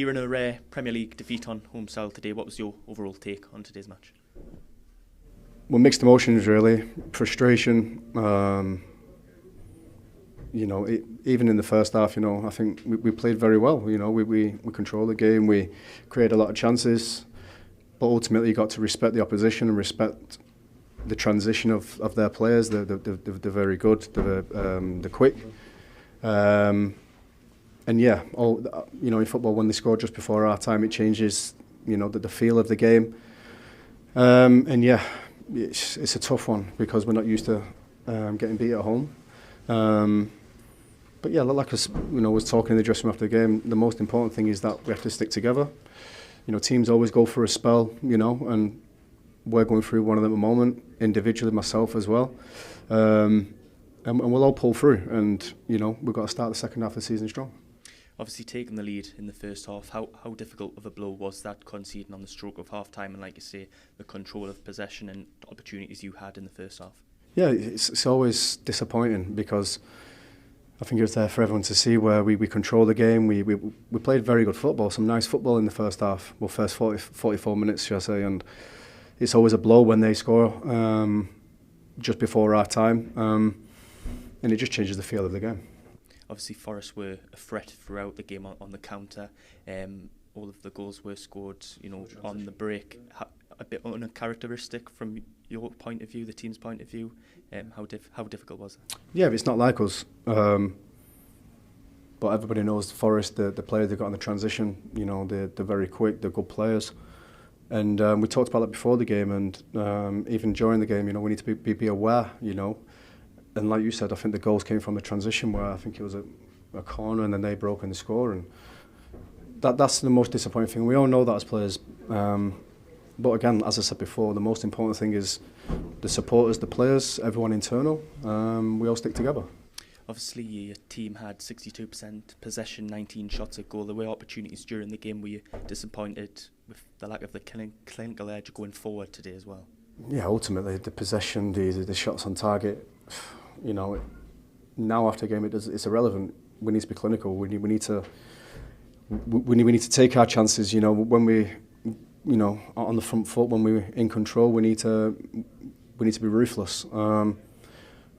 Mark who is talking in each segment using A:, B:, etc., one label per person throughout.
A: You're in a rare Premier League defeat on home soil today. What was your overall take on today's match?
B: Well, mixed emotions really. Frustration. Even in the first half, I think we played very well. We controlled the game. We created a lot of chances, but ultimately you got to respect the opposition and respect the transition of their players. They're very good. They're quick. In football, when they score just before our time, it changes, the feel of the game. It's a tough one because we're not used to getting beat at home. But yeah, like I was talking in the dressing room after the game, the most important thing is that we have to stick together. Teams always go for a spell, and we're going through one of them at the moment, individually, myself as well. And we'll all pull through, and we've got to start the second half of the season strong.
A: Obviously taking the lead in the first half, how difficult of a blow was that, conceding on the stroke of half time, and like you say, the control of possession and opportunities you had in the first half?
B: Yeah, it's always disappointing because I think it was there for everyone to see where we control the game. We played very good football, some nice football in the first half, first 44 minutes, shall I say, and it's always a blow when they score just before our time, and it just changes the feel of the game.
A: Obviously, Forest were a threat throughout the game on the counter. All of the goals were scored, on the break. A bit uncharacteristic from your point of view, the team's point of view. How difficult was it? Yeah,
B: it's not like us. But everybody knows Forest, the players they've got in the transition. They're very quick. They're good players. And we talked about that before the game, and even during the game. We need to be aware. And like you said, I think the goals came from the transition where I think it was a corner and then they broke in the score, and that's the most disappointing thing. We all know that as players, but again, as I said before, the most important thing is the supporters, the players, everyone internal. We all stick together.
A: Obviously, your team had 62% possession, 19 shots at goal. There were opportunities during the game. Were you disappointed with the lack of the clinical edge going forward today as well?
B: Yeah, ultimately the possession, the shots on target. Now after a game it's irrelevant. We need to be clinical. We need to take our chances. When we, on the front foot, when we're in control, we need to be ruthless. But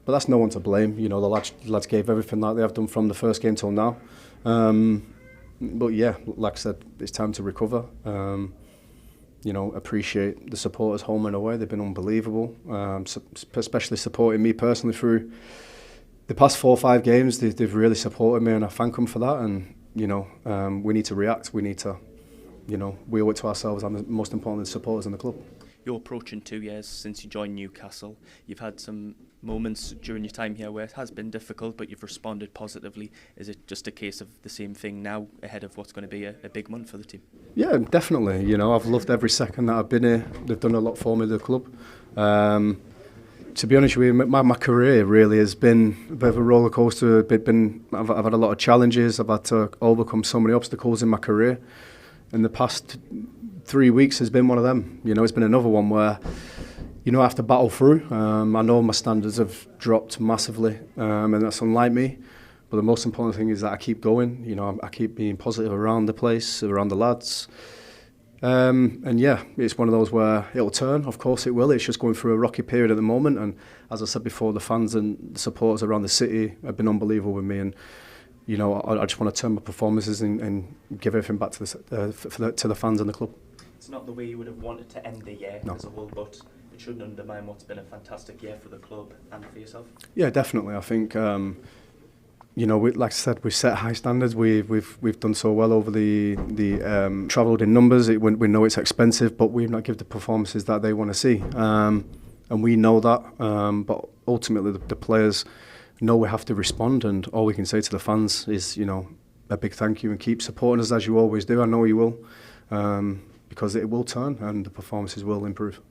B: that's no one to blame. The lads gave everything like they have done from the first game till now. But yeah, like I said, it's time to recover. Appreciate the supporters home and away. They've been unbelievable, especially supporting me personally through the past 4 or 5 games. They've really supported me, and I thank them for that. And we need to react. We need to, we owe it to ourselves, and most importantly, the supporters in the club.
A: You're approaching 2 years since you joined Newcastle. You've had some moments during your time here where it has been difficult, but you've responded positively. Is it just a case of the same thing now ahead of what's going to be a big month for the team?
B: Yeah, definitely. I've loved every second that I've been here. They've done a lot for me, the club. To be honest with you, my career really has been a bit of a roller coaster. I've had a lot of challenges. I've had to overcome so many obstacles in my career. And the past 3 weeks has been one of them. It's been another one where, I have to battle through. I know my standards have dropped massively, and that's unlike me. But the most important thing is that I keep going. I keep being positive around the place, around the lads. And yeah, it's one of those where it'll turn. Of course it will. It's just going through a rocky period at the moment. And as I said before, the fans and the supporters around the city have been unbelievable with me. And I just want to turn my performances and give everything back to the fans and the club.
A: It's not the way you would have wanted to end the year
B: No.
A: as a whole, but it shouldn't undermine what's been a fantastic year for the club and for yourself.
B: Yeah, definitely. I think like I said, we've set high standards. We've done so well over the travelled in numbers. We know it's expensive, but we've not given the performances that they want to see, and we know that. But ultimately, the players know we have to respond, and all we can say to the fans is, a big thank you and keep supporting us as you always do. I know you will, because it will turn and the performances will improve.